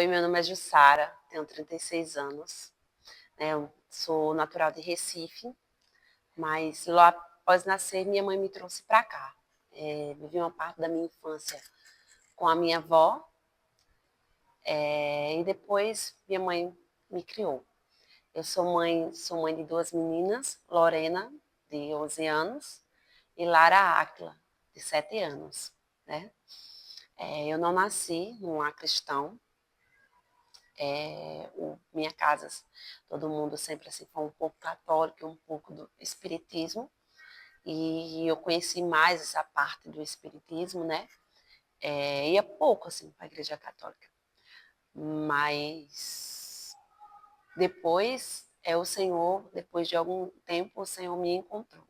Oi, meu nome é Jussara, tenho 36 anos. Eu sou natural de Recife, mas lá após nascer, minha mãe me trouxe para cá. Vivi uma parte da minha infância com a minha avó, e depois minha mãe me criou. Eu sou mãe de duas meninas, Lorena, de 11 anos, e Lara Áquila, de 7 anos. Né? Eu não nasci num lar cristão. Minha casa, todo mundo sempre assim foi um pouco católico, um pouco do espiritismo, e eu conheci mais essa parte do espiritismo, né? Ia pouco assim para a igreja católica, mas depois o Senhor, depois de algum tempo, o Senhor me encontrou.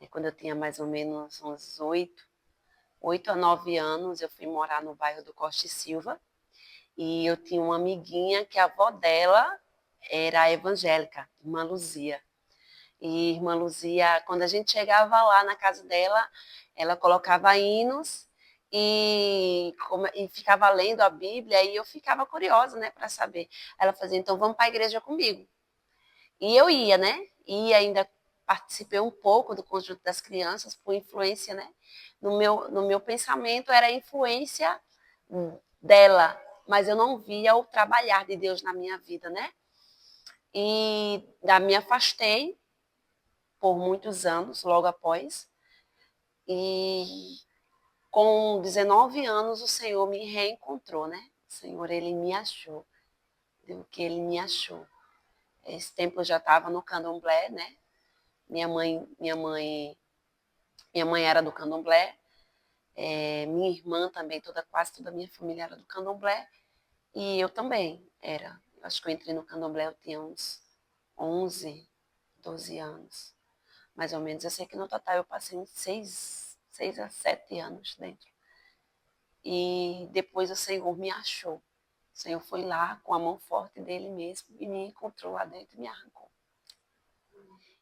Quando eu tinha mais ou menos uns 8 a 9 anos, eu fui morar no bairro do Costa e Silva. E eu tinha uma amiguinha que a avó dela era evangélica, irmã Luzia. E irmã Luzia, quando a gente chegava lá na casa dela, ela colocava hinos e ficava lendo a Bíblia, e eu ficava curiosa, né, para saber. Ela fazia, então vamos para a igreja comigo. E eu ia, né? E ainda participei um pouco do conjunto das crianças por influência, né? No meu pensamento era a influência dela, mas eu não via o trabalhar de Deus na minha vida, né? E me afastei por muitos anos, logo após. E com 19 anos o Senhor me reencontrou, né? O Senhor, ele me achou. Deu que ele me achou. Esse tempo eu já estava no candomblé, né? Minha mãe era do candomblé. Minha irmã também, quase toda a minha família era do candomblé. E eu também era. Eu acho que eu entrei no candomblé, eu tinha uns 11, 12 anos. Mais ou menos. Eu sei que no total eu passei uns 6 a 7 anos dentro. E depois o Senhor me achou. O Senhor foi lá com a mão forte dele mesmo e me encontrou lá dentro e me arrancou.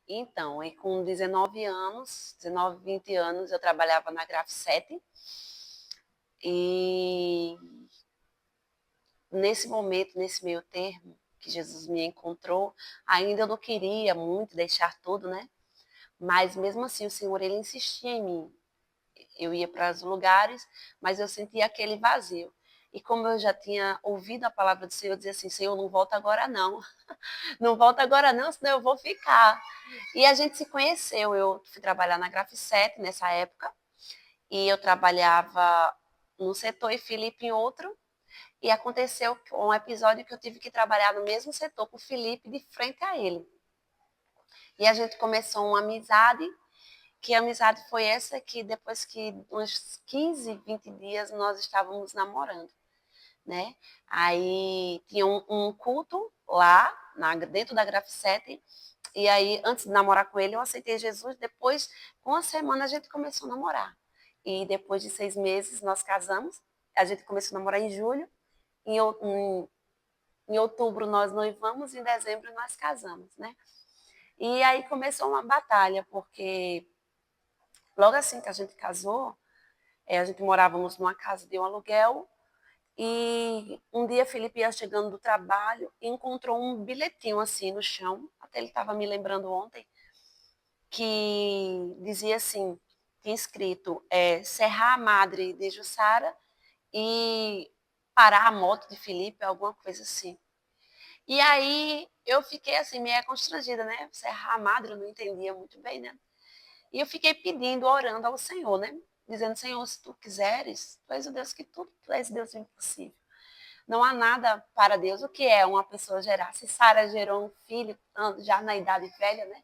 Então, com 19 anos, 19, 20 anos, eu trabalhava na Graf 7. E nesse momento, nesse meio termo, que Jesus me encontrou, ainda eu não queria muito deixar tudo, né? Mas mesmo assim, o Senhor, ele insistia em mim. Eu ia para os lugares, mas eu sentia aquele vazio. E como eu já tinha ouvido a palavra do Senhor, eu dizia assim, Senhor, não volta agora não. Não volta agora não, senão eu vou ficar. E a gente se conheceu. Eu fui trabalhar na Graf 7 nessa época. E eu trabalhava num setor e Felipe em outro. E aconteceu um episódio que eu tive que trabalhar no mesmo setor com o Felipe de frente a ele. E a gente começou uma amizade, que a amizade foi essa que depois que uns 15, 20 dias nós estávamos namorando, né? Aí tinha um culto lá, dentro da Graf 7, e aí antes de namorar com ele eu aceitei Jesus, depois com uma semana a gente começou a namorar. E depois de 6 meses nós casamos, a gente começou a namorar em julho, em outubro nós noivamos, em dezembro nós casamos, né? E aí começou uma batalha, porque logo assim que a gente casou, a gente morávamos numa casa de um aluguel, e um dia Felipe ia chegando do trabalho e encontrou um bilhetinho assim no chão, até ele estava me lembrando ontem, que dizia assim, tinha escrito Serra Madre de Jussara e parar a moto de Felipe, alguma coisa assim. E aí eu fiquei assim, meio constrangida, né? Serra Madre, eu não entendia muito bem, né? E eu fiquei pedindo, orando ao Senhor, né? Dizendo, Senhor, se tu quiseres, tu és o Deus que tudo, tu és Deus impossível. Não há nada para Deus. O que é uma pessoa gerar? Se Sara gerou um filho já na idade velha, né?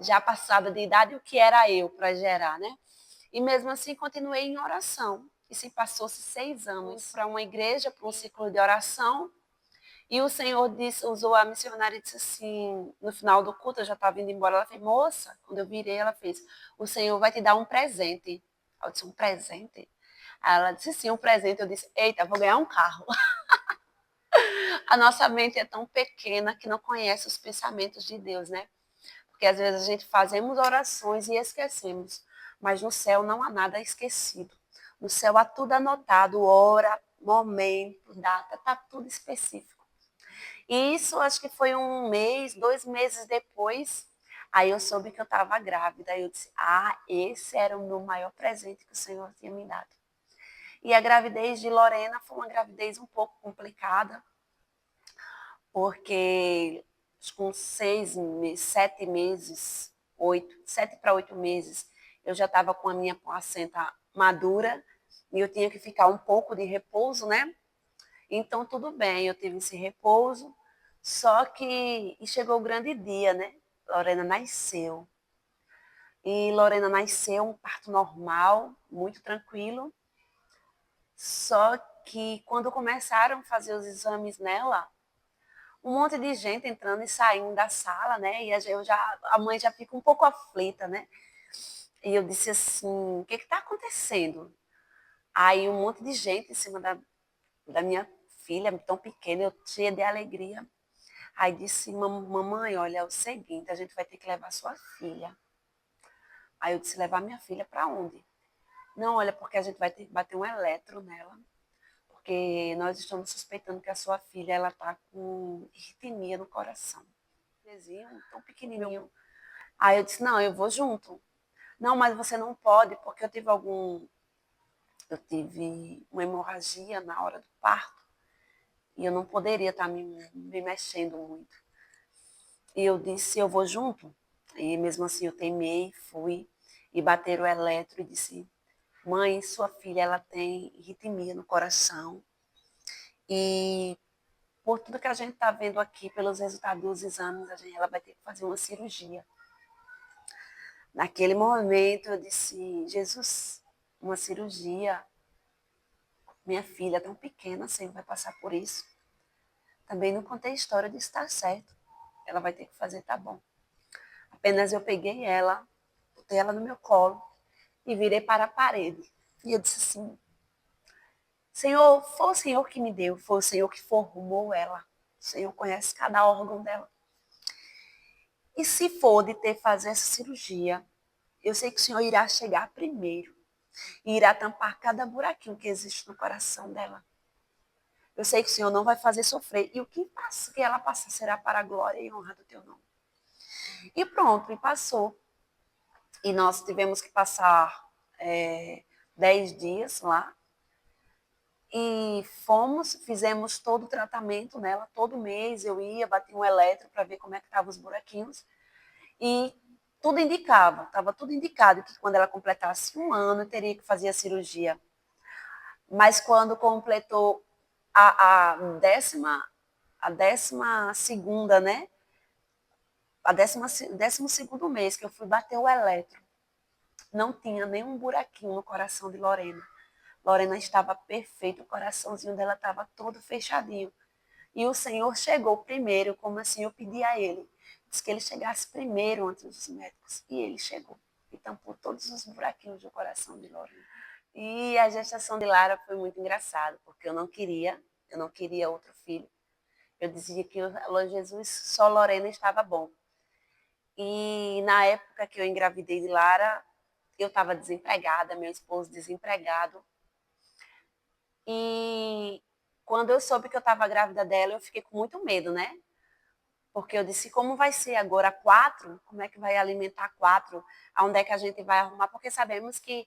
Já passada de idade, o que era eu para gerar, né? E mesmo assim continuei em oração. E se passou-se 6 anos para uma igreja, para um ciclo de oração. E o Senhor usou a missionária e disse assim, no final do culto, eu já estava indo embora, ela fez, moça, quando eu virei, ela fez, o Senhor vai te dar um presente. Eu disse, um presente? Aí ela disse, sim, um presente. Eu disse, eita, vou ganhar um carro. A nossa mente é tão pequena que não conhece os pensamentos de Deus, né? Porque às vezes a gente fazemos orações e esquecemos, mas no céu não há nada esquecido. No céu há tudo anotado, hora, momento, data, tá tudo específico. E isso acho que foi 1 mês, 2 meses depois, aí eu soube que eu estava grávida. Aí eu disse, esse era o meu maior presente que o Senhor tinha me dado. E a gravidez de Lorena foi uma gravidez um pouco complicada, porque com 7 meses, 7 para 8 meses, eu já estava com a minha placenta madura e eu tinha que ficar um pouco de repouso, né? Então, tudo bem, eu tive esse repouso, só que chegou o grande dia, né? Lorena nasceu. E Lorena nasceu um parto normal, muito tranquilo. Só que quando começaram a fazer os exames nela, um monte de gente entrando e saindo da sala, né? E a mãe já fica um pouco aflita, né? E eu disse assim, o que está acontecendo? Aí um monte de gente em cima da minha filha, tão pequena, eu cheia de alegria. Aí disse, mamãe, olha, é o seguinte, a gente vai ter que levar sua filha. Aí eu disse, levar minha filha para onde? Não, olha, porque a gente vai ter que bater um eletro nela, porque nós estamos suspeitando que a sua filha, ela tá com arritmia no coração. Tão pequenininho. Aí eu disse, não, eu vou junto. Não, mas você não pode, porque eu tive uma hemorragia na hora do parto, e eu não poderia estar me mexendo muito. E eu disse, eu vou junto. E mesmo assim eu teimei, fui e bateram o eletro e disse, mãe, sua filha ela tem arritmia no coração e por tudo que a gente está vendo aqui, pelos resultados dos exames, ela vai ter que fazer uma cirurgia. Naquele momento eu disse, Jesus, uma cirurgia, minha filha tão pequena assim vai passar por isso. Também não contei a história de estar certo. Ela vai ter que fazer, tá bom. Apenas eu peguei ela, botei ela no meu colo e virei para a parede. E eu disse assim, Senhor, foi o Senhor que me deu, foi o Senhor que formou ela. O Senhor conhece cada órgão dela. E se for de ter que fazer essa cirurgia, eu sei que o Senhor irá chegar primeiro e irá tampar cada buraquinho que existe no coração dela. Eu sei que o Senhor não vai fazer sofrer. E o que ela passa será para a glória e honra do teu nome. E pronto, e passou. E nós tivemos que passar 10 dias lá. E fizemos todo o tratamento nela. Todo mês eu ia, batia um eletro para ver como é que estavam os buraquinhos. E tudo indicava, estava tudo indicado que quando ela completasse 1 ano, teria que fazer a cirurgia. Mas quando completou a 12ª, né? Décimo segundo mês que eu fui bater o eletro, não tinha nenhum buraquinho no coração de Lorena. Lorena estava perfeita, o coraçãozinho dela estava todo fechadinho. E o Senhor chegou primeiro, como assim eu pedi a ele. Disse que ele chegasse primeiro antes dos médicos. E ele chegou. E tampou todos os buraquinhos do coração de Lorena. E a gestação de Lara foi muito engraçada, porque eu não queria outro filho. Eu dizia que Jesus, só Lorena estava bom. E na época que eu engravidei de Lara, eu estava desempregada, meu esposo desempregado. E quando eu soube que eu estava grávida dela, eu fiquei com muito medo, né? Porque eu disse, como vai ser agora 4? Como é que vai alimentar 4? Aonde é que a gente vai arrumar? Porque sabemos que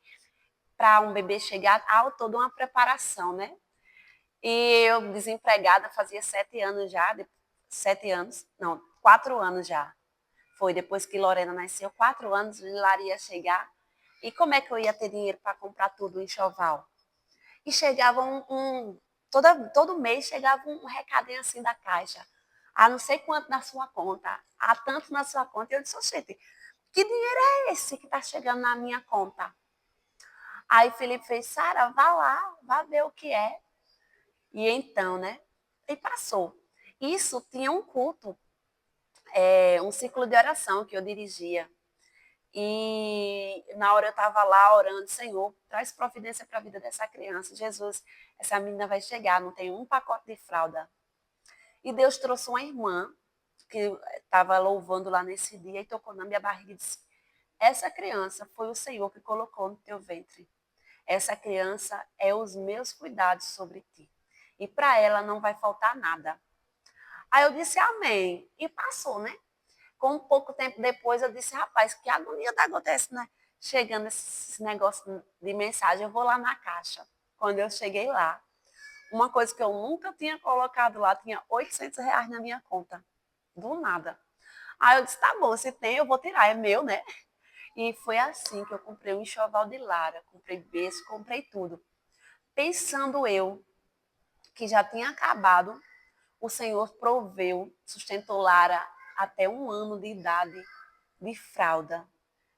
para um bebê chegar, há toda uma preparação, né? E eu, desempregada, fazia 7 anos já, 7 anos, não, 4 anos já. Foi depois que Lorena nasceu, 4 anos, Lara ia chegar. E como é que eu ia ter dinheiro para comprar tudo em enxoval? E chegava todo mês chegava um recadinho assim da caixa. Ah, não sei quanto na sua conta. Há tanto na sua conta. Eu disse, gente, que dinheiro é esse que está chegando na minha conta? Aí Felipe fez, Sara, vá lá, vá ver o que é. E então, né? E passou. Isso tinha um culto, um ciclo de oração que eu dirigia. E na hora eu estava lá orando, Senhor, traz providência para a vida dessa criança. Jesus, essa menina vai chegar, não tem um pacote de fralda. E Deus trouxe uma irmã que estava louvando lá nesse dia e tocou na minha barriga e disse, essa criança foi o Senhor que colocou no teu ventre. essa criança é os meus cuidados sobre ti. E para ela não vai faltar nada. Aí eu disse amém. E passou, né? Com um pouco tempo depois eu disse, rapaz, que agonia da acontece, né? Chegando esse negócio de mensagem, eu vou lá na caixa. Quando eu cheguei lá, uma coisa que eu nunca tinha colocado lá, tinha R$ 800 na minha conta. Do nada. Aí eu disse, tá bom, se tem, eu vou tirar, é meu, né? E foi assim que eu comprei um enxoval de Lara, comprei berço, comprei tudo. Pensando eu que já tinha acabado, o Senhor proveu, sustentou Lara até 1 ano de idade, de fralda,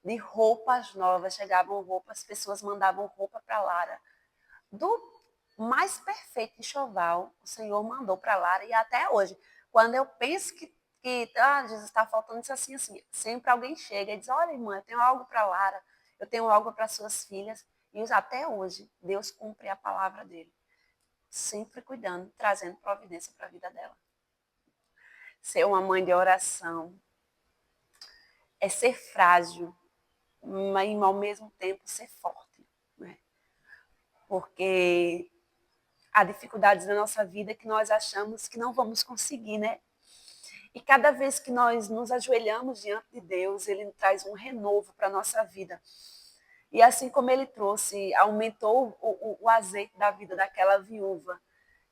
de roupas novas, chegavam roupas, as pessoas mandavam roupa para Lara. Do mais perfeito enxoval, o Senhor mandou para Lara e até hoje, quando eu penso que Jesus está faltando isso assim, assim, sempre alguém chega e diz, olha irmã, eu tenho algo para Lara, eu tenho algo para suas filhas, e até hoje Deus cumpre a palavra dele, sempre cuidando, trazendo providência para a vida dela. Ser uma mãe de oração é ser frágil, mas ao mesmo tempo ser forte, né? Porque há dificuldades na nossa vida que nós achamos que não vamos conseguir, né? E cada vez que nós nos ajoelhamos diante de Deus, Ele traz um renovo para a nossa vida. E assim como Ele trouxe, aumentou o azeite da vida daquela viúva,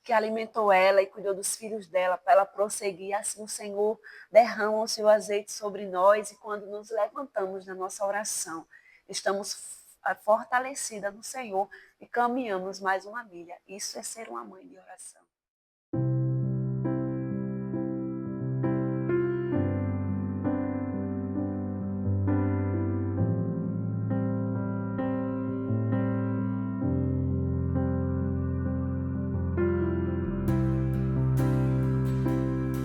que alimentou ela e cuidou dos filhos dela, para ela prosseguir, assim o Senhor derrama o seu azeite sobre nós e quando nos levantamos na nossa oração, estamos fortalecidas no Senhor e caminhamos mais uma milha. Isso é ser uma mãe de oração.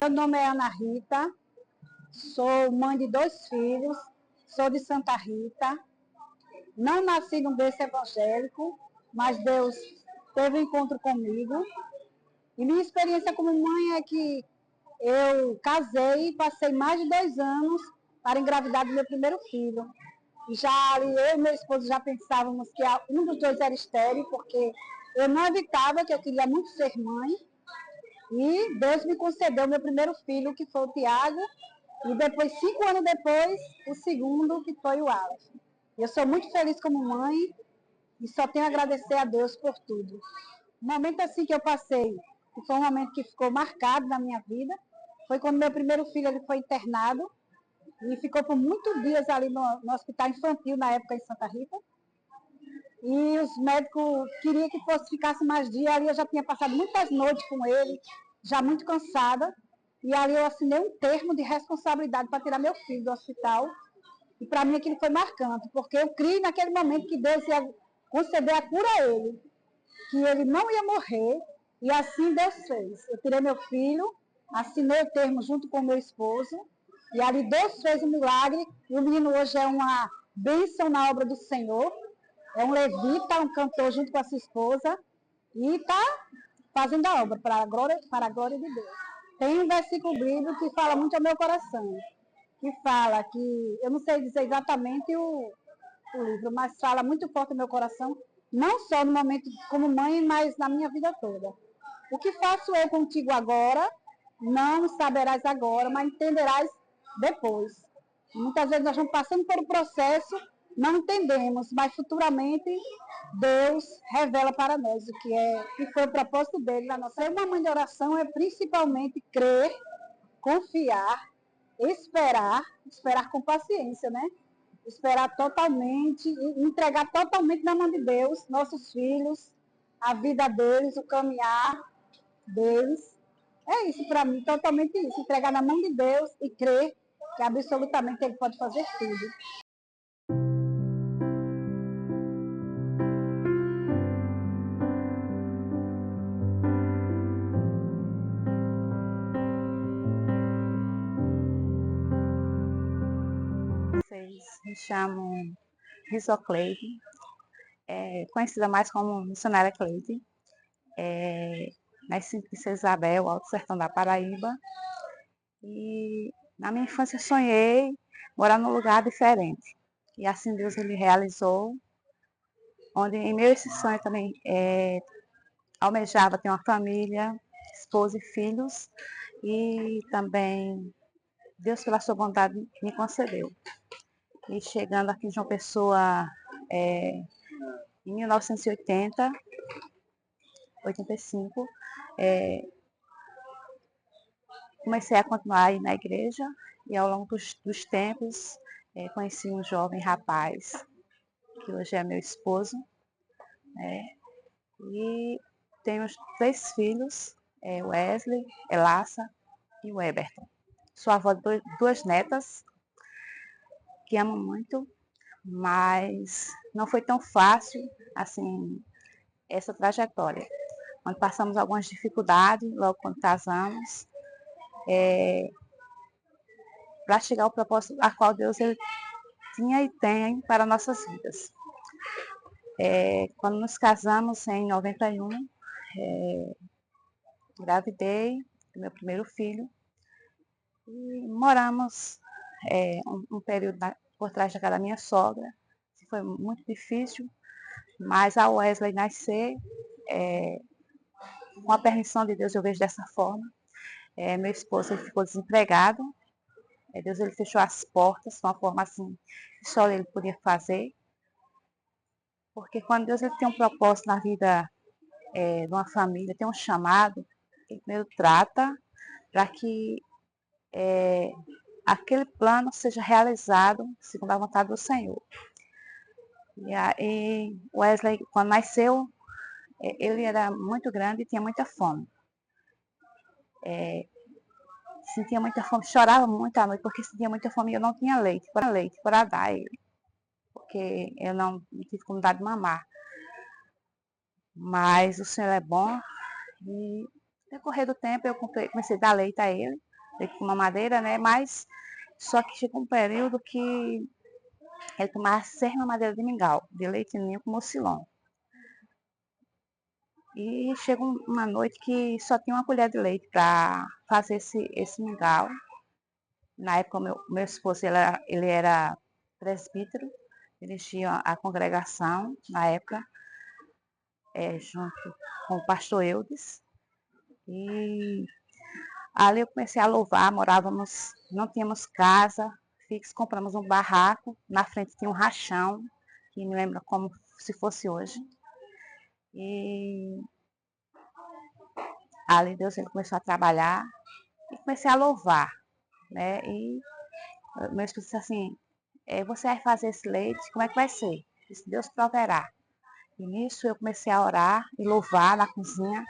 Meu nome é Ana Rita, sou mãe de 2 filhos, sou de Santa Rita. Não nasci num berço evangélico, mas Deus teve um encontro comigo. E minha experiência como mãe é que eu casei e passei mais de 2 anos para engravidar do meu primeiro filho. E já eu e meu esposo já pensávamos que um dos dois era estéril, porque eu não evitava, que eu queria muito ser mãe. E Deus me concedeu meu primeiro filho, que foi o Tiago, e depois, 5 anos depois, o segundo, que foi o Aleph. Eu sou muito feliz como mãe e só tenho a agradecer a Deus por tudo. O momento assim que eu passei, que foi um momento que ficou marcado na minha vida, foi quando meu primeiro filho ele foi internado e ficou por muitos dias ali no hospital infantil, na época em Santa Rita. E os médicos queriam que ficasse mais dias, ali eu já tinha passado muitas noites com ele, já muito cansada, e ali eu assinei um termo de responsabilidade para tirar meu filho do hospital, e para mim aquilo foi marcante, porque eu criei naquele momento que Deus ia conceder a cura a ele, que ele não ia morrer, e assim Deus fez. Eu tirei meu filho, assinei o termo junto com meu esposo, e ali Deus fez um milagre, e o menino hoje é uma bênção na obra do Senhor, é um levita, um cantor junto com a sua esposa, e está fazendo a obra para a glória de Deus. Tem um versículo bíblico que fala muito ao meu coração, que fala que, eu não sei dizer exatamente o livro, mas fala muito forte ao meu coração, não só no momento como mãe, mas na minha vida toda. O que faço eu contigo agora, não saberás agora, mas entenderás depois. Muitas vezes nós vamos passando por um processo, não entendemos, mas futuramente Deus revela para nós o que foi o propósito dele na nossa vida. Uma mãe de oração é principalmente crer, confiar, esperar com paciência, né? Esperar totalmente, entregar totalmente na mão de Deus, nossos filhos, a vida deles, o caminhar deles. É isso para mim, totalmente isso. Entregar na mão de Deus e crer que absolutamente Ele pode fazer tudo. Vocês me chamam Risocleide, conhecida mais como Missionária Cleide. Nasci em São Isabel, Alto Sertão da Paraíba. E na minha infância sonhei morar num lugar diferente. E assim Deus ele realizou. onde em meu esse sonho também almejava ter uma família, esposa e filhos, e também Deus, pela sua bondade, me concedeu. E chegando aqui em João Pessoa, em 1980, 85, comecei a continuar aí na igreja e ao longo dos tempos conheci um jovem rapaz, que hoje é meu esposo, né? E tenho 3 filhos, Wesley, Elassa e o Eberton. Sou avó de 2 netas, que amo muito, mas não foi tão fácil, assim, essa trajetória. Quando passamos algumas dificuldades, logo quando casamos, para chegar ao propósito a qual Deus ele tinha e tem para nossas vidas. Quando nos casamos em 91, engravidei do meu primeiro filho e moramos um período por trás da casa da minha sogra. Foi muito difícil, mas a Wesley nascer, com a permissão de Deus, eu vejo dessa forma. Meu esposo ele ficou desempregado, Deus ele fechou as portas de uma forma assim que só ele podia fazer, porque quando Deus ele tem um propósito na vida de uma família, tem um chamado, ele primeiro trata para que aquele plano seja realizado segundo a vontade do Senhor. E aí, Wesley, quando nasceu, ele era muito grande e tinha muita fome. Sentia muita fome, chorava muito à noite, porque sentia muita fome e eu não tinha leite para dar a ele, porque eu não tive como dar de mamar. Mas o Senhor é bom e, no decorrer do tempo, eu comecei a dar leite a ele, leite com mamadeira, né? Mas só que chegou um período que ele tomava 6 mamadeiras de mingau, de leite ninho com mocilon. E chegou uma noite que só tinha uma colher de leite para fazer esse mingau. Na época, meu esposo ele era presbítero, dirigia a congregação, na época, junto com o pastor Eudes. E ali eu comecei a louvar, não tínhamos casa fixa, compramos um barraco, na frente tinha um rachão, que me lembra como se fosse hoje. E ali Deus ele começou a trabalhar e comecei a louvar, né? E meu esposo disse assim, você vai fazer esse leite, como é que vai ser? Disse, Deus proverá. E nisso eu comecei a orar e louvar na cozinha,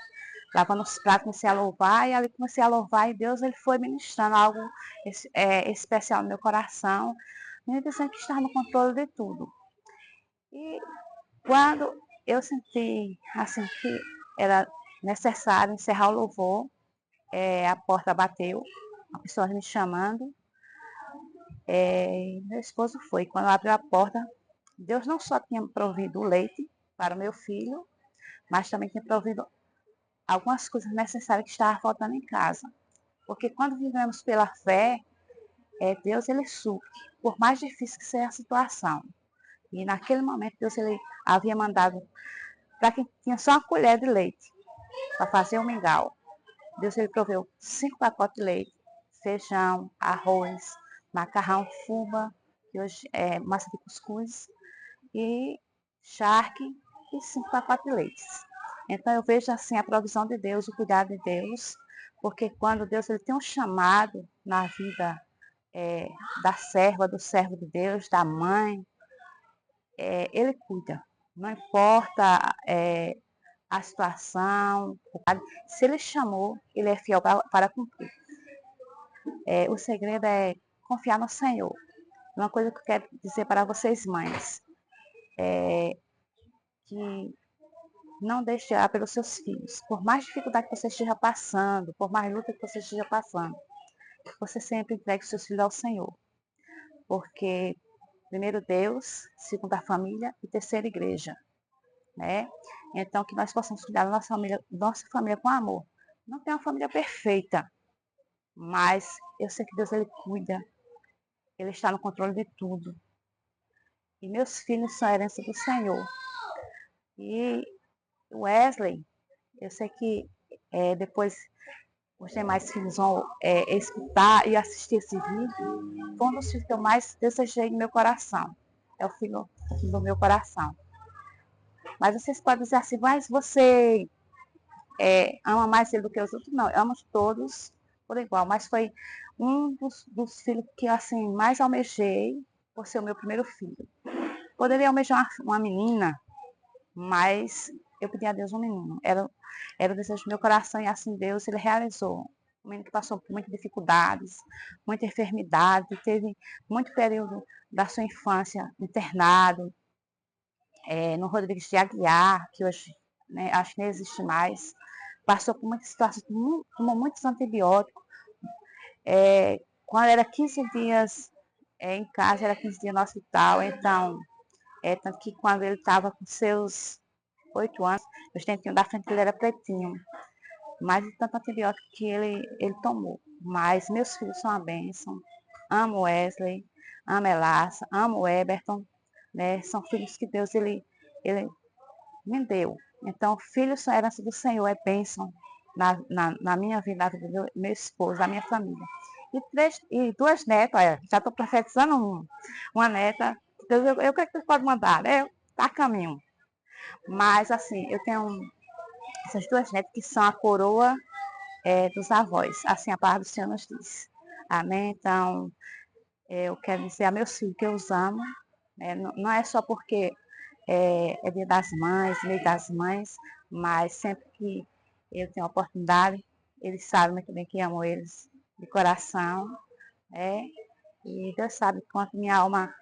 lavando os pratos, comecei a louvar, e ali comecei a louvar, e Deus ele foi ministrando algo especial no meu coração, me dizendo que estava no controle de tudo. E quando eu senti assim que era necessário encerrar o louvor, a porta bateu, a pessoa me chamando, meu esposo foi. Quando abriu a porta, Deus não só tinha provido o leite para o meu filho, mas também tinha provido algumas coisas necessárias que estavam faltando em casa. Porque quando vivemos pela fé, Deus ele supre, por mais difícil que seja a situação. E naquele momento Deus ele havia mandado para quem tinha só uma colher de leite para fazer o mingau. Deus ele proveu 5 pacotes de leite, feijão, arroz, macarrão, fubá, que hoje é massa de cuscuz, e charque e 5 pacotes de leite. Então eu vejo assim a provisão de Deus, o cuidado de Deus, porque quando Deus ele tem um chamado na vida da serva, do servo de Deus, da mãe, ele cuida. Não importa a situação, se ele chamou, ele é fiel para cumprir. O segredo é confiar no Senhor. Uma coisa que eu quero dizer para vocês, mães, que não deixe de orar pelos seus filhos. Por mais dificuldade que você esteja passando, por mais luta que você esteja passando, você sempre entregue os seus filhos ao Senhor. Porque primeiro Deus, segundo a família e terceiro igreja, né? Então que nós possamos cuidar da nossa família com amor. Não tem uma família perfeita, mas eu sei que Deus ele cuida, ele está no controle de tudo. E meus filhos são a herança do Senhor. E o Wesley, eu sei que depois os demais filhos vão escutar e assistir esse vídeo. Foi um dos filhos que eu mais desejei no meu coração. É o filho do meu coração. Mas vocês podem dizer assim, mas você ama mais ele do que os outros? Não, eu amo todos por igual. Mas foi um dos filhos que eu assim, mais almejei por ser o meu primeiro filho. Poderia almejar uma menina, mas eu pedi a Deus um menino. Era o desejo do meu coração e assim Deus, ele realizou. Um menino que passou por muitas dificuldades, muita enfermidade, teve muito período da sua infância internado, no Rodrigues de Aguiar, que hoje acho que nem existe mais. Passou por muitas situações, tomou muitos antibióticos. Quando era 15 dias em casa, era 15 dias no hospital, então, tanto que quando ele estava com seus 8 anos, os dentinhos da frente dele era pretinho. Mas de tanto antibiótico que ele tomou. Mas meus filhos são uma bênção. Amo Wesley, amo Elassa, amo Eberton. Né? São filhos que Deus ele me deu. Então, filhos são herança do Senhor, é bênção na minha vida, na vida do meu esposo, da minha família. E duas netas, olha, já estou profetizando uma neta. Deus, eu creio que Deus pode mandar, né? Está a caminho. Mas, assim, eu tenho essas duas netas que são a coroa dos avós. Assim a palavra do Senhor nos diz. Amém? Então, eu quero dizer a meus filhos que eu os amo. Não é só porque é dia das mães, mês das mães, mas sempre que eu tenho a oportunidade, eles sabem muito bem que amo eles de coração. E Deus sabe quanto minha alma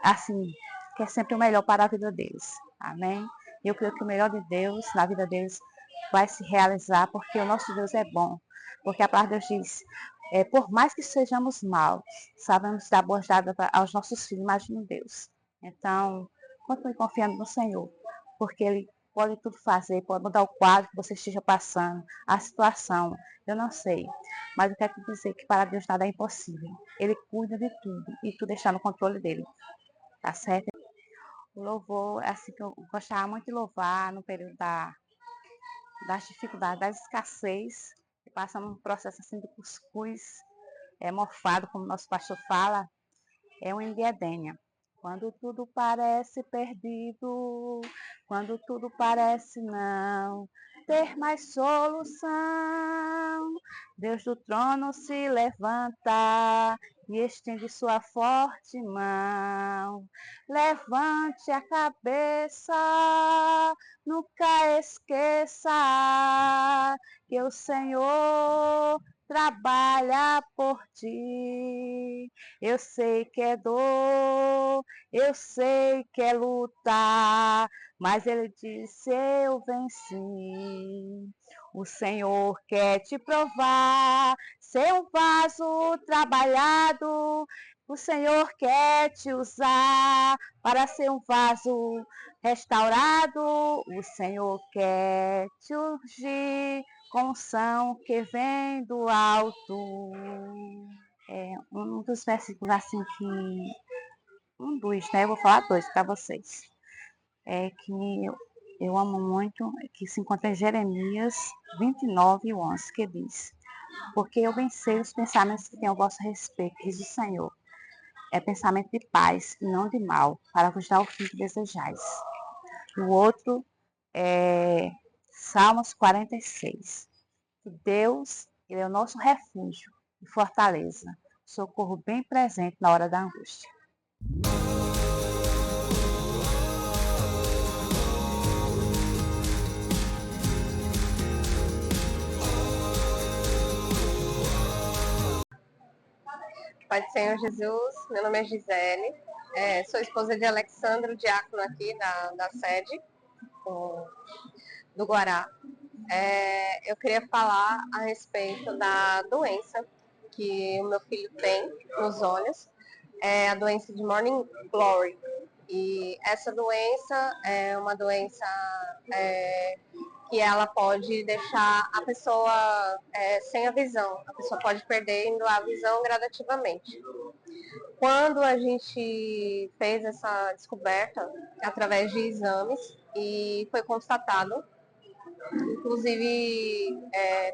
assim, quer sempre o melhor para a vida deles. Amém? Eu creio que o melhor de Deus na vida deles vai se realizar, porque o nosso Deus é bom. Porque a palavra de Deus diz, por mais que sejamos maus, sabemos dar boas dadas aos nossos filhos, imagine Deus. Então, continue confiando no Senhor, porque Ele pode tudo fazer, pode mudar o quadro que você esteja passando, a situação, eu não sei. Mas eu quero te dizer que para Deus nada é impossível. Ele cuida de tudo e tudo está no controle dele. Tá certo? O louvor, assim que eu gostava muito de louvar no período das dificuldades, das escassez, que passamos um processo assim do cuscuz mofado, como nosso pastor fala, é uma engedênia. Quando tudo parece perdido, quando tudo parece não ter mais solução, Deus do trono se levanta e estende sua forte mão. Levante a cabeça, nunca esqueça que o Senhor trabalha por ti. Eu sei que é dor, eu sei que é lutar, mas ele disse: eu venci. O Senhor quer te provar, ser um vaso trabalhado. O Senhor quer te usar para ser um vaso restaurado. O Senhor quer te ungir com unção que vem do alto. Um dos versículos assim que um dos, né? Eu vou falar dois para vocês. Que eu amo muito, que se encontra em Jeremias 29:11, que diz: porque eu bem sei os pensamentos que tenho a vosso respeito, diz o Senhor. É pensamento de paz e não de mal, para vos dar o fim que desejais. E o outro é Salmos 46. Que Deus, ele é o nosso refúgio e fortaleza, socorro bem presente na hora da angústia. Pai do Senhor Jesus, meu nome é Gisele, sou esposa de Alexandre, diácono aqui da sede do Guará. Eu queria falar a respeito da doença que o meu filho tem nos olhos, a doença de Morning Glory. E essa doença é uma doença que ela pode deixar a pessoa sem a visão. A pessoa pode perdendo a visão gradativamente. Quando a gente fez essa descoberta através de exames e foi constatado, inclusive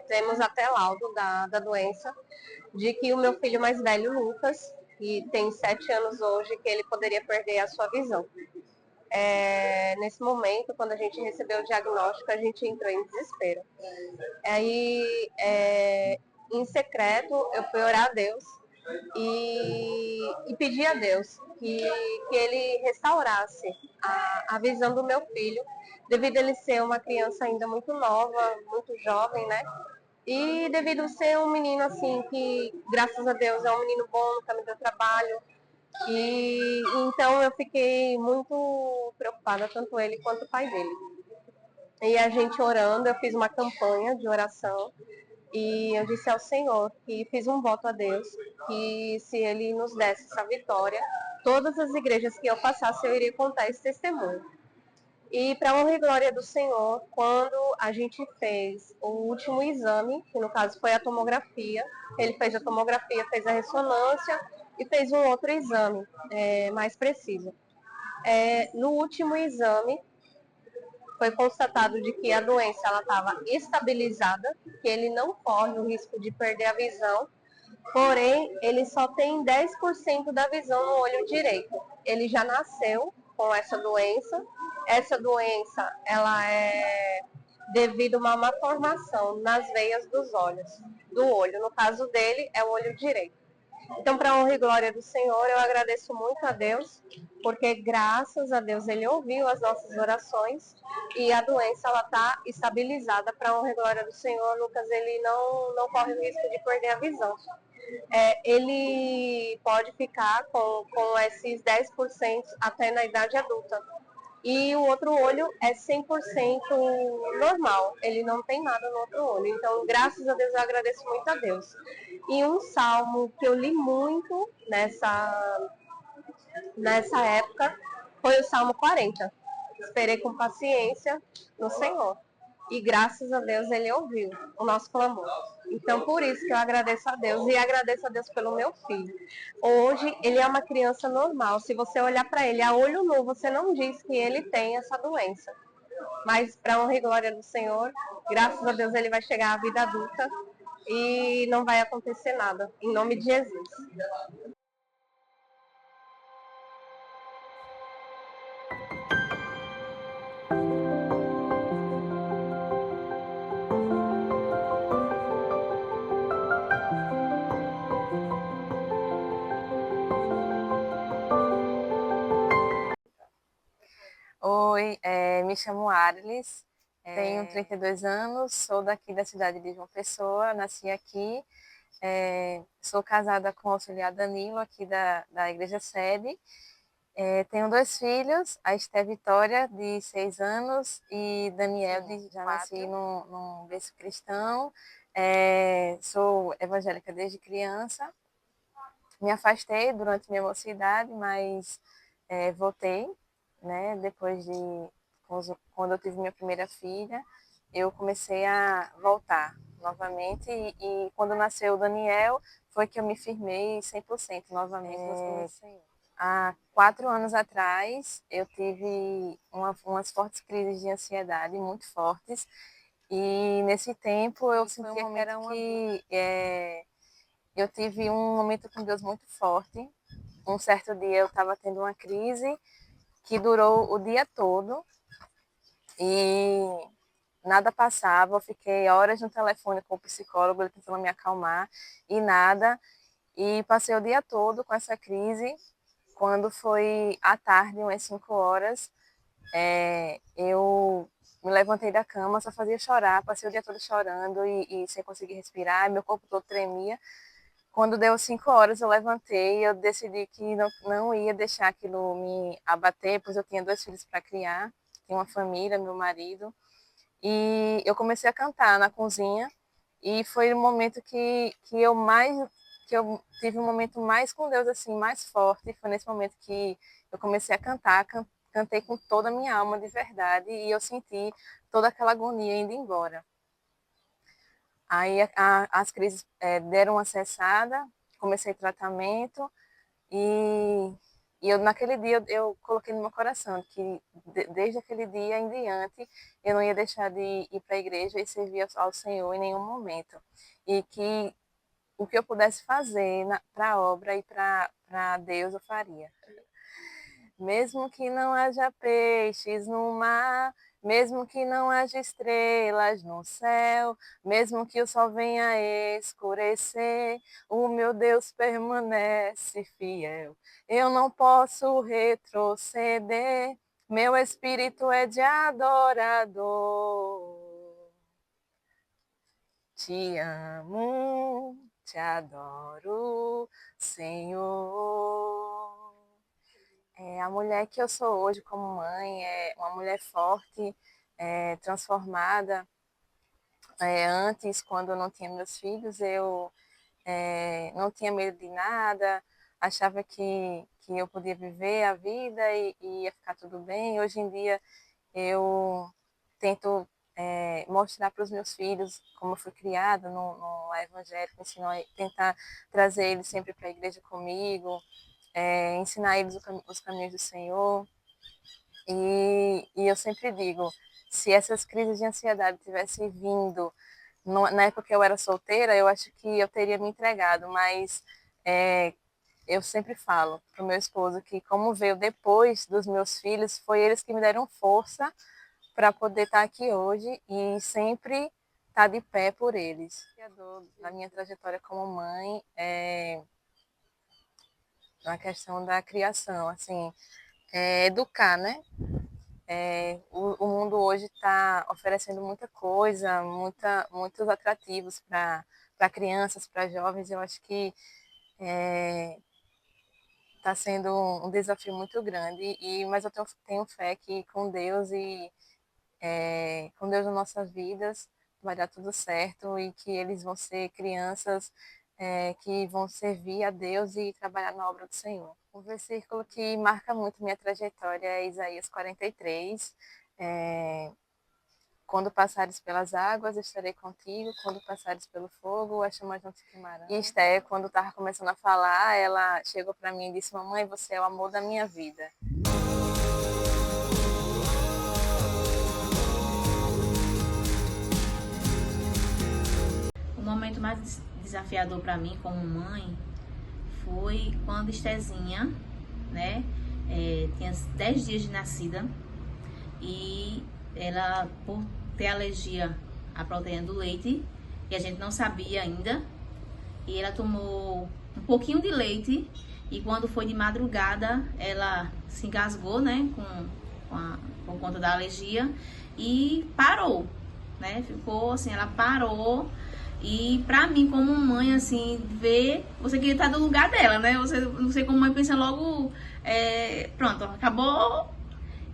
temos até laudo da doença, de que o meu filho mais velho, Lucas, que tem 7 anos hoje, que ele poderia perder a sua visão. Nesse momento, quando a gente recebeu o diagnóstico, a gente entrou em desespero. Aí, em secreto, eu fui orar a Deus e pedir a Deus que ele restaurasse a visão do meu filho, devido a ele ser uma criança ainda muito nova, muito jovem, né? E devido a ser um menino assim que, graças a Deus, é um menino bom no caminho do trabalho. E então eu fiquei muito preocupada, tanto ele quanto o pai dele. E a gente orando, eu fiz uma campanha de oração e eu disse ao Senhor que fiz um voto a Deus que se Ele nos desse essa vitória, todas as igrejas que eu passasse eu iria contar esse testemunho. E para honra e glória do Senhor, quando a gente fez o último exame, que no caso foi a tomografia, ele fez a tomografia, fez a ressonância e fez um outro exame mais preciso. No último exame, foi constatado de que a doença estava estabilizada, que ele não corre o risco de perder a visão, porém, ele só tem 10% da visão no olho direito. Ele já nasceu com essa doença. Essa doença, ela é devido a uma malformação nas veias dos olhos, do olho. No caso dele, é o olho direito. Então, para a honra e glória do Senhor, eu agradeço muito a Deus, porque graças a Deus Ele ouviu as nossas orações e a doença ela está estabilizada. Para a honra e glória do Senhor, Lucas ele não corre o risco de perder a visão. Ele pode ficar com esses 10% até na idade adulta. E o outro olho é 100% normal, ele não tem nada no outro olho. Então, graças a Deus, eu agradeço muito a Deus. E um salmo que eu li muito nessa época foi o Salmo 40. Esperei com paciência no Senhor. E graças a Deus ele ouviu o nosso clamor. Então, por isso que eu agradeço a Deus e agradeço a Deus pelo meu filho. Hoje, ele é uma criança normal. Se você olhar para ele a olho nu, você não diz que ele tem essa doença. Mas, para honra e glória do Senhor, graças a Deus ele vai chegar à vida adulta e não vai acontecer nada. Em nome de Jesus. Oi, me chamo Arlis, tenho 32 anos, sou daqui da cidade de João Pessoa, nasci aqui, sou casada com o auxiliar Danilo, aqui da Igreja Sede. Tenho 2 filhos, a Esté Vitória, de 6 anos, e Daniel, já nasci num berço cristão. Sou evangélica desde criança. Me afastei durante minha mocidade, mas voltei, né? Depois de quando eu tive minha primeira filha, eu comecei a voltar novamente e quando nasceu o Daniel, foi que eu me firmei 100% novamente nos caminhos do Senhor. Há 4 anos atrás, eu tive umas fortes crises de ansiedade, muito fortes, e nesse tempo eu sentia que era eu tive um momento com Deus muito forte. Um certo dia eu estava tendo uma crise que durou o dia todo e nada passava. Eu fiquei horas no telefone com o psicólogo, ele tentando me acalmar e nada. E passei o dia todo com essa crise. Quando foi à tarde, umas 5 horas, eu me levantei da cama, só fazia chorar. Passei o dia todo chorando e sem conseguir respirar, meu corpo todo tremia. Quando deu 5 horas, eu levantei e eu decidi que não ia deixar aquilo me abater, pois eu tinha 2 filhos para criar, tinha uma família, meu marido. E eu comecei a cantar na cozinha e foi o momento que eu tive um momento mais com Deus, assim, mais forte. Foi nesse momento que eu comecei a cantar, cantei com toda a minha alma de verdade e eu senti toda aquela agonia indo embora. Aí as crises deram uma cessada, comecei tratamento, E, naquele dia eu coloquei no meu coração que desde aquele dia em diante eu não ia deixar de ir para a igreja e servir ao Senhor em nenhum momento. E que o que eu pudesse fazer para a obra e para Deus eu faria. Mesmo que não haja peixes no mar, mesmo que não haja estrelas no céu, mesmo que o sol venha escurecer, o meu Deus permanece fiel. Eu não posso retroceder, meu espírito é de adorador. Te amo, te adoro, Senhor. A mulher que eu sou hoje como mãe é uma mulher forte, transformada. Antes, quando eu não tinha meus filhos, eu não tinha medo de nada, achava que eu podia viver a vida e ia ficar tudo bem. Hoje em dia, eu tento mostrar para os meus filhos como eu fui criada no evangélico, tentar trazer eles sempre para a igreja comigo, ensinar eles os caminhos do Senhor. E eu sempre digo, se essas crises de ansiedade tivessem vindo na época que eu era solteira, eu acho que eu teria me entregado, mas eu sempre falo para o meu esposo que como veio depois dos meus filhos, foi eles que me deram força para poder estar aqui hoje e sempre estar de pé por eles. Na minha trajetória como mãe, na questão da criação, assim, educar, né? O mundo hoje está oferecendo muita coisa, muitos atrativos para crianças, para jovens. Eu acho que está sendo um desafio muito grande, mas eu tenho fé que com Deus e com Deus nas nossas vidas vai dar tudo certo e que eles vão ser crianças que vão servir a Deus e trabalhar na obra do Senhor. Um versículo que marca muito minha trajetória é Isaías 43. Quando passares pelas águas, estarei contigo. Quando passares pelo fogo, as chamas não te queimarão. E Esté, quando estava começando a falar, ela chegou para mim e disse: mamãe, você é o amor da minha vida. O momento mais desafiador para mim como mãe foi quando Estézinha, né, tinha 10 dias de nascida e ela, por ter alergia à proteína do leite, e a gente não sabia ainda, e ela tomou um pouquinho de leite e quando foi de madrugada ela se engasgou, né, por conta da alergia e parou, né, ficou assim, ela parou. E pra mim, como mãe, assim, ver, você queria estar no lugar dela, né? Você como mãe pensa logo, pronto, acabou.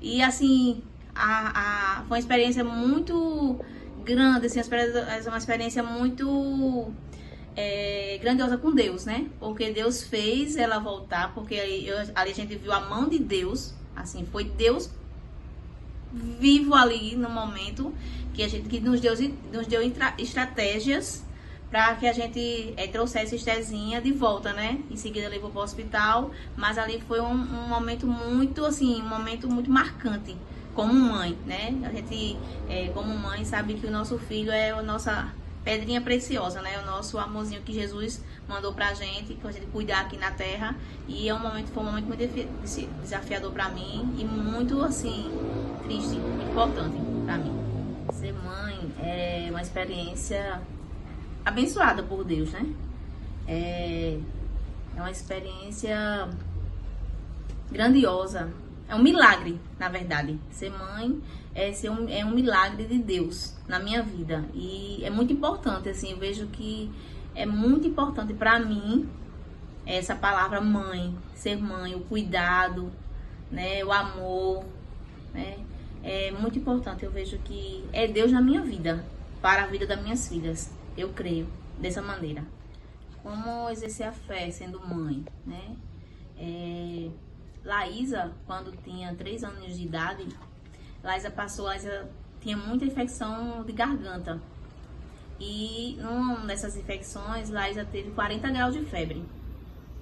E assim, foi uma experiência muito grande, assim, uma experiência muito grandiosa com Deus, né? Porque Deus fez ela voltar, porque ali a gente viu a mão de Deus, assim, foi Deus vivo ali no momento que nos deu estratégias para que a gente trouxesse Estézinha de volta, né? Em seguida levou para o hospital, mas ali foi um momento muito, assim, um momento muito marcante como mãe, né? A gente, como mãe, sabe que o nosso filho é a nossa pedrinha preciosa, né? O nosso amorzinho que Jesus mandou pra gente cuidar aqui na terra. E foi um momento muito desafiador pra mim e muito, assim, triste, importante pra mim. Ser mãe é uma experiência abençoada por Deus, né? É uma experiência grandiosa. É um milagre, na verdade. Ser mãe é um milagre de Deus na minha vida. E é muito importante, assim, eu vejo que é muito importante para mim essa palavra mãe, ser mãe, o cuidado, né, o amor, né? É muito importante, eu vejo que é Deus na minha vida, para a vida das minhas filhas. Eu creio dessa maneira. Como exercer a fé sendo mãe, né? Laísa, quando tinha 3 anos de idade, Laísa tinha muita infecção de garganta. E numa dessas infecções, Laísa teve 40 graus de febre,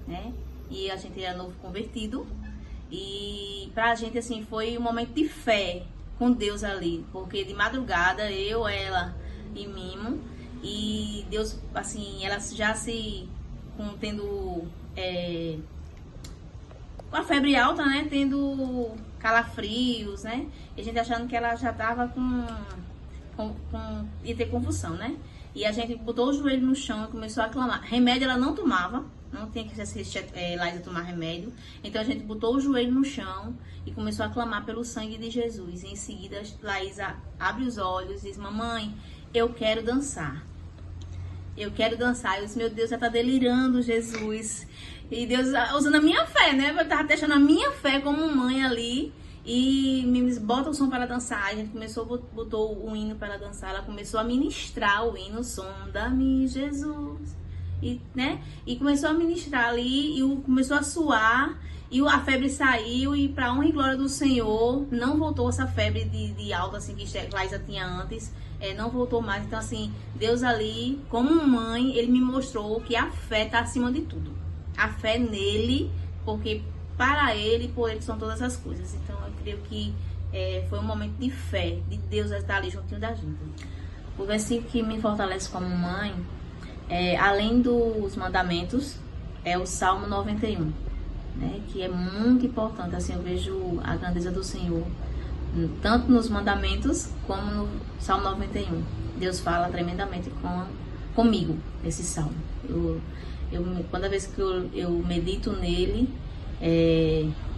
né? e a gente era novo convertido. E pra gente, assim, foi um momento de fé com Deus ali, porque de madrugada eu, ela e Mimo, e Deus, assim, ela já tendo a febre alta, né, tendo calafrios, né, e a gente achando que ela já tava ia ter convulsão, né, e a gente botou o joelho no chão e começou a clamar. Remédio ela não tomava, não tinha que assistir Laísa tomar remédio. Então a gente botou o joelho no chão e começou a clamar pelo sangue de Jesus. E em seguida, Laísa abre os olhos e diz: mamãe, eu quero dançar. Eu quero dançar. Eu disse: meu Deus, já tá delirando, Jesus. E Deus usando a minha fé, né? Eu tava deixando a minha fé como mãe ali. E me bota o som para ela dançar. A gente botou o hino para ela dançar. Ela começou a ministrar o hino, sonda-me, Jesus. E, né? E começou a ministrar ali, e começou a suar, e a febre saiu, e para honra e glória do Senhor, não voltou essa febre de alta, assim, que Laísa tinha antes, não voltou mais. Então, assim, Deus ali, como mãe, ele me mostrou que a fé tá acima de tudo. A fé nele, porque para ele, por ele são todas as coisas. Então, eu creio que foi um momento de fé, de Deus estar ali juntinho da gente. O versículo que me fortalece como mãe, além dos mandamentos, é o Salmo 91, né, que é muito importante. Assim, eu vejo a grandeza do Senhor, tanto nos mandamentos como no Salmo 91. Deus fala tremendamente comigo, esse Salmo. Cada vez que eu medito nele,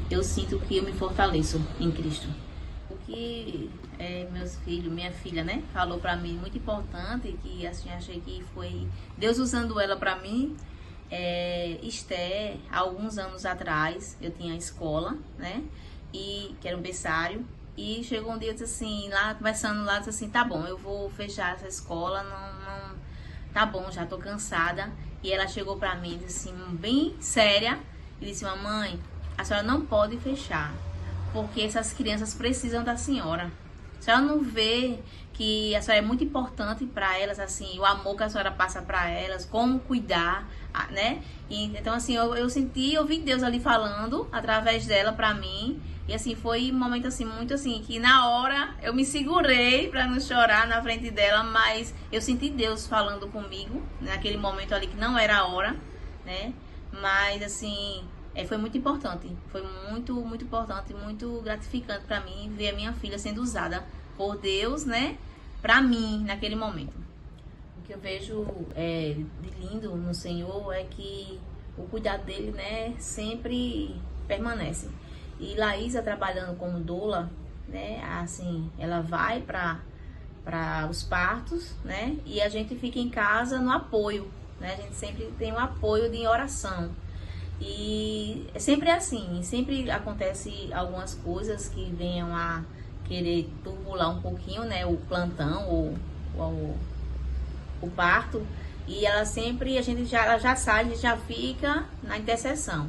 eu sinto que eu me fortaleço em Cristo. O que minha filha, né, falou pra mim, muito importante, que assim, achei que foi Deus usando ela pra mim. Esther, há alguns anos atrás, eu tinha escola, né, e que era um berçário, e chegou um dia, eu disse assim, lá, conversando lá, disse assim: tá bom, eu vou fechar essa escola, não tá bom, já tô cansada. E ela chegou pra mim, disse assim, bem séria, e disse: mamãe, a senhora não pode fechar, porque essas crianças precisam da senhora. A senhora não vê que a senhora é muito importante para elas, assim, o amor que a senhora passa para elas, como cuidar, né? Então, assim, eu ouvi Deus ali falando através dela para mim. E assim, foi um momento assim, muito assim, que na hora eu me segurei para não chorar na frente dela, mas eu senti Deus falando comigo naquele momento ali, que não era a hora, né? Mas assim, foi muito importante, foi muito, muito importante, muito gratificante para mim ver a minha filha sendo usada por Deus, né? Para mim, naquele momento. O que eu vejo de lindo no Senhor é que o cuidado dele, né, sempre permanece. E Laísa, trabalhando como doula, né, assim, ela vai para os partos, né, e a gente fica em casa no apoio, né, a gente sempre tem um apoio de oração. E é sempre assim, sempre acontece algumas coisas que venham a querer turbular um pouquinho, né, o plantão ou o parto, e ela sempre, ela já sai, a gente já fica na intercessão.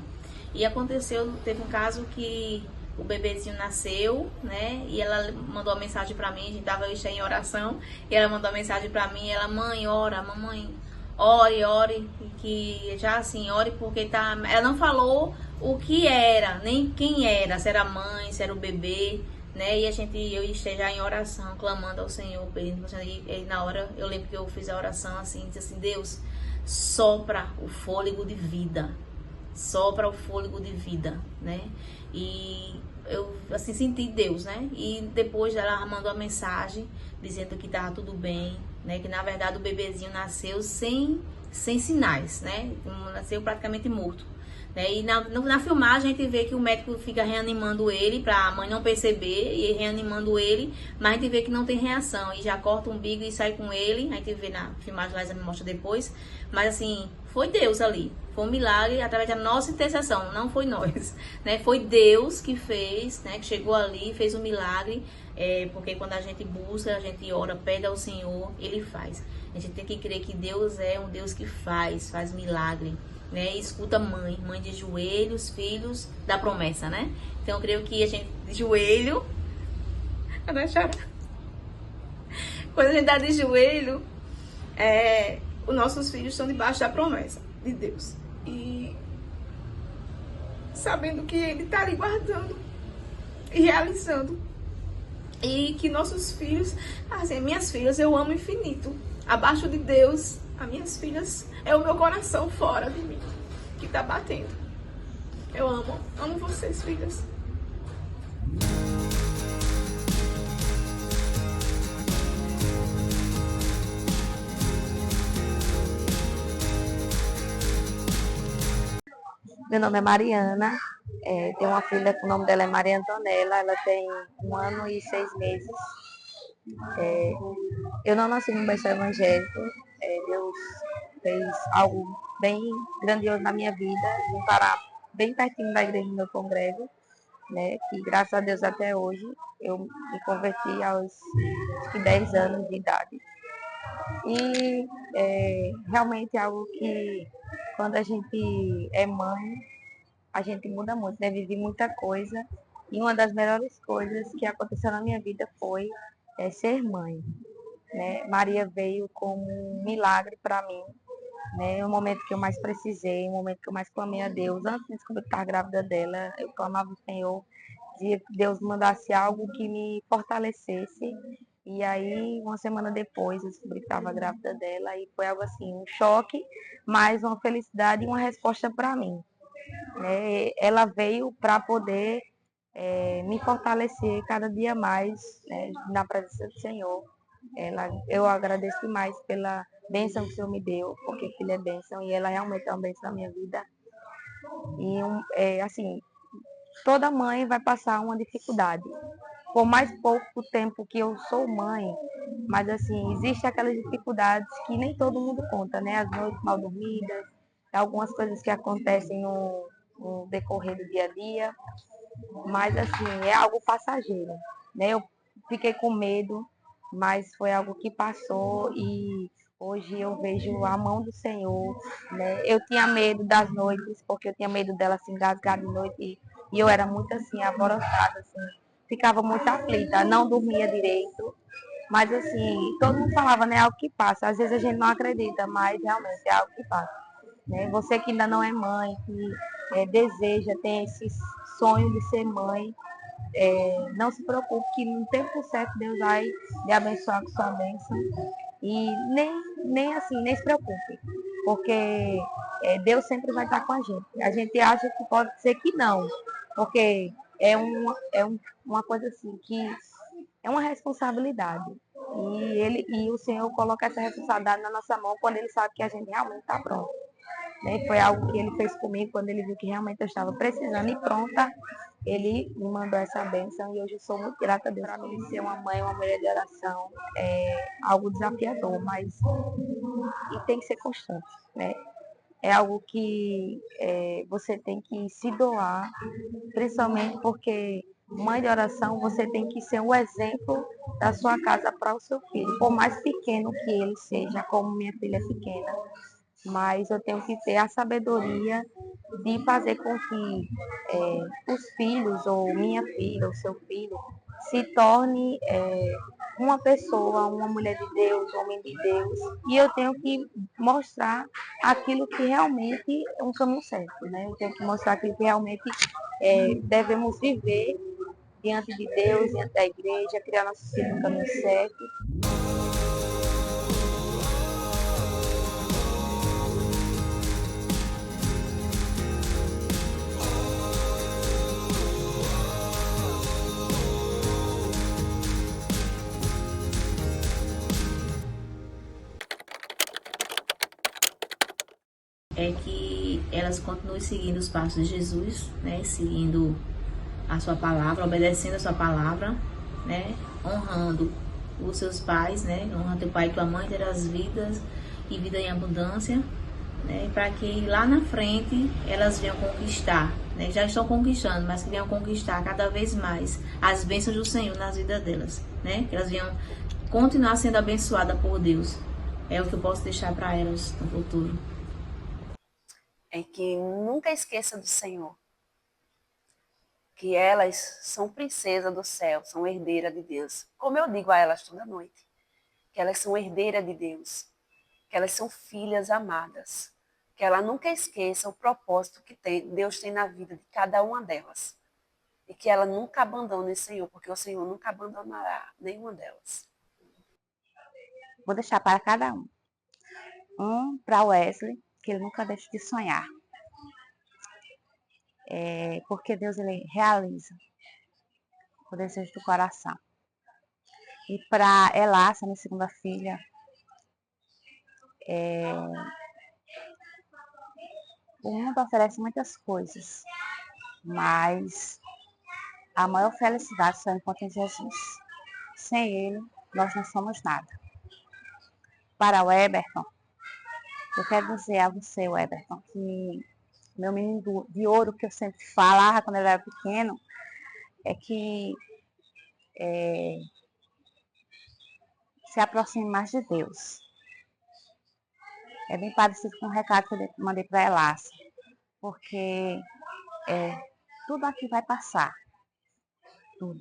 E aconteceu, teve um caso que o bebezinho nasceu, né, e ela mandou uma mensagem pra mim, a gente tava em oração, e ela mandou uma mensagem pra mim, ela: mãe, ora, mamãe, ore, que já assim, ore, porque tá... Ela não falou o que era, nem quem era, se era a mãe, se era o bebê, né, e eu esteja em oração, clamando ao Senhor, pedindo, e na hora, eu lembro que eu fiz a oração assim, disse assim: Deus, sopra o fôlego de vida, sopra o fôlego de vida, né, e eu, assim, senti Deus, né, e depois ela mandou a mensagem, dizendo que tava tudo bem, né, que na verdade o bebezinho nasceu sem sinais, né, nasceu praticamente morto, né, e na filmagem a gente vê que o médico fica reanimando ele, pra mãe não perceber, e reanimando ele, mas a gente vê que não tem reação, e já corta o umbigo e sai com ele, a gente vê na filmagem, Laísa me mostra depois, mas assim, foi Deus ali, foi um milagre através da nossa intercessão, não foi nós, né, foi Deus que fez, né, que chegou ali, fez um milagre, porque quando a gente busca, a gente ora, pede ao Senhor, Ele faz. A gente tem que crer que Deus é um Deus que faz milagre, né, e escuta mãe de joelhos, filhos da promessa, né, então eu creio que a gente de joelho, não chorar, quando a gente tá de joelho, os nossos filhos estão debaixo da promessa de Deus. E sabendo que Ele está ali guardando e realizando. E que nossos filhos, assim, minhas filhas, eu amo infinito. Abaixo de Deus, as minhas filhas, é o meu coração fora de mim que está batendo. Eu amo vocês, filhas. Meu nome é Mariana, tenho uma filha que o nome dela é Maria Antonella, ela tem 1 ano e 6 meses. Eu não nasci num berço evangélico, Deus fez algo bem grandioso na minha vida, vim parar bem pertinho da igreja onde eu congrego, né, que graças a Deus até hoje eu me converti aos acho que 10 anos de idade. E realmente é algo que quando a gente é mãe, a gente muda muito, né? Vive muita coisa. E uma das melhores coisas que aconteceu na minha vida foi ser mãe, né? Maria veio como um milagre para mim, né? No momento que eu mais precisei, no momento que eu mais clamei a Deus. Antes, quando eu estava grávida dela, eu clamava ao Senhor, dizia que Deus mandasse algo que me fortalecesse. E aí, uma semana depois, eu descobri que estava grávida dela e foi algo assim, um choque, mas uma felicidade e uma resposta para mim. Ela veio para poder me fortalecer cada dia mais, né, na presença do Senhor. Eu agradeço demais pela bênção que o Senhor me deu, porque filha é bênção e ela realmente é uma bênção na minha vida. E assim, toda mãe vai passar uma dificuldade. Por mais pouco tempo que eu sou mãe, mas assim, existem aquelas dificuldades que nem todo mundo conta, né? As noites mal dormidas, algumas coisas que acontecem no decorrer do dia a dia, mas assim, é algo passageiro, né? Eu fiquei com medo, mas foi algo que passou e hoje eu vejo a mão do Senhor, né? Eu tinha medo das noites, porque eu tinha medo dela se engasgar de noite e eu era muito assim, alvoroçada, assim, ficava muito aflita, não dormia direito, mas assim, todo mundo falava, né, é algo que passa. Às vezes a gente não acredita, mas realmente é algo que passa. Né? Você que ainda não é mãe, que deseja, tem esse sonho de ser mãe, não se preocupe que no tempo certo Deus vai lhe abençoar com sua bênção. E nem assim, nem se preocupe, porque Deus sempre vai estar com a gente. A gente acha que pode ser que não, porque uma coisa assim que é uma responsabilidade. E o Senhor coloca essa responsabilidade na nossa mão quando Ele sabe que a gente realmente está pronto. Né? Foi algo que Ele fez comigo quando Ele viu que realmente eu estava precisando e pronta. Ele me mandou essa bênção e hoje eu sou muito grata a Deus. Para mim, ser uma mãe, uma mulher de oração é algo desafiador, mas e tem que ser constante, né? É algo que você tem que se doar, principalmente porque mãe de oração, você tem que ser o exemplo da sua casa para o seu filho, por mais pequeno que ele seja, como minha filha é pequena. Mas eu tenho que ter a sabedoria de fazer com que os filhos, ou minha filha, ou seu filho, se torne uma pessoa, uma mulher de Deus, um homem de Deus. E eu tenho que mostrar aquilo que realmente é um caminho certo, né? Eu tenho que mostrar aquilo que realmente devemos viver diante de Deus, diante da igreja, criar nossos filhos no caminho certo. É que elas continuem seguindo os passos de Jesus, né? Seguindo a sua palavra, obedecendo a sua palavra, né? Honrando os seus pais, né? Honra teu pai e tua mãe, ter as vidas e vida em abundância, né? Para que lá na frente elas venham conquistar, né? Já estão conquistando, mas que venham conquistar cada vez mais as bênçãos do Senhor nas vidas delas, né? Que elas venham continuar sendo abençoadas por Deus. É o que eu posso deixar para elas no futuro. É que nunca esqueça do Senhor, que elas são princesas do céu, são herdeiras de Deus. Como eu digo a elas toda noite, que elas são herdeiras de Deus, que elas são filhas amadas, que ela nunca esqueça o propósito que Deus tem na vida de cada uma delas. E que ela nunca abandone o Senhor, porque o Senhor nunca abandonará nenhuma delas. Vou deixar para cada um. Um para Wesley, que ele nunca deixe de sonhar. Porque Deus ele realiza o desejo do coração. E para Elácia, minha segunda filha, o mundo oferece muitas coisas, mas a maior felicidade só encontra em Jesus. Sem Ele, nós não somos nada. Para o Eberton, eu quero dizer a você, Eberton, que meu menino de ouro, que eu sempre falava quando ele era pequeno, é que se aproxime mais de Deus. É bem parecido com o recado que eu mandei para a Elácia, porque tudo aqui vai passar, tudo.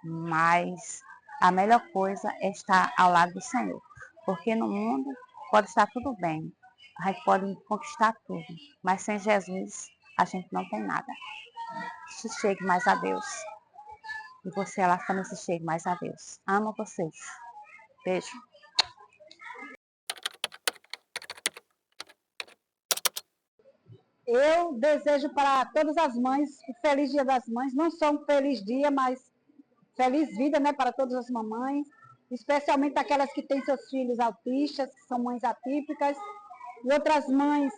Mas a melhor coisa é estar ao lado do Senhor, porque no mundo pode estar tudo bem, a gente pode conquistar tudo, mas sem Jesus a gente não tem nada. Se chegue mais a Deus, e você lá também se chegue mais a Deus. Amo vocês. Beijo. Eu desejo para todas as mães um feliz Dia das Mães, não só um feliz dia, mas feliz vida, né, para todas as mamães, especialmente aquelas que têm seus filhos autistas, que são mães atípicas, e outras mães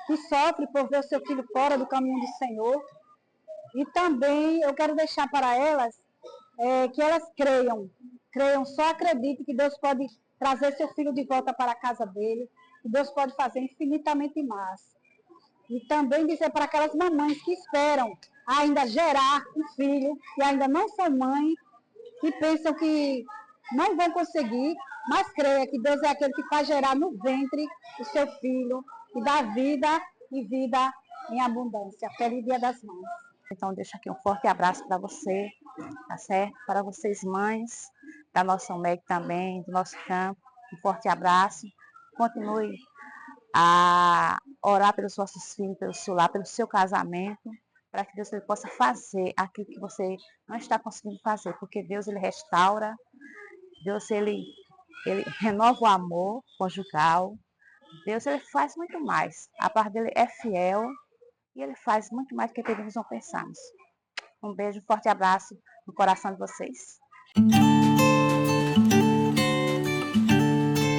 que sofrem por ver o seu filho fora do caminho do Senhor. E também eu quero deixar para elas que elas creiam, só acreditem que Deus pode trazer seu filho de volta para a casa dele, que Deus pode fazer infinitamente mais. E também dizer para aquelas mamães que esperam ainda gerar um filho e ainda não são mãe, que pensam que não vão conseguir, mas creia que Deus é aquele que faz gerar no ventre o seu filho e dá vida e vida em abundância. Feliz Dia das Mães. Então, deixo aqui um forte abraço para você, tá certo? Para vocês, mães, da nossa MEC também, do nosso campo. Um forte abraço. Continue a orar pelos vossos filhos, pelo seu lar, pelo seu casamento, para que Deus ele possa fazer aquilo que você não está conseguindo fazer, porque Deus ele restaura, Deus ele renova o amor conjugal, Deus ele faz muito mais. A parte dele é fiel e ele faz muito mais do que pedimos ou pensamos. Um beijo, um forte abraço no coração de vocês.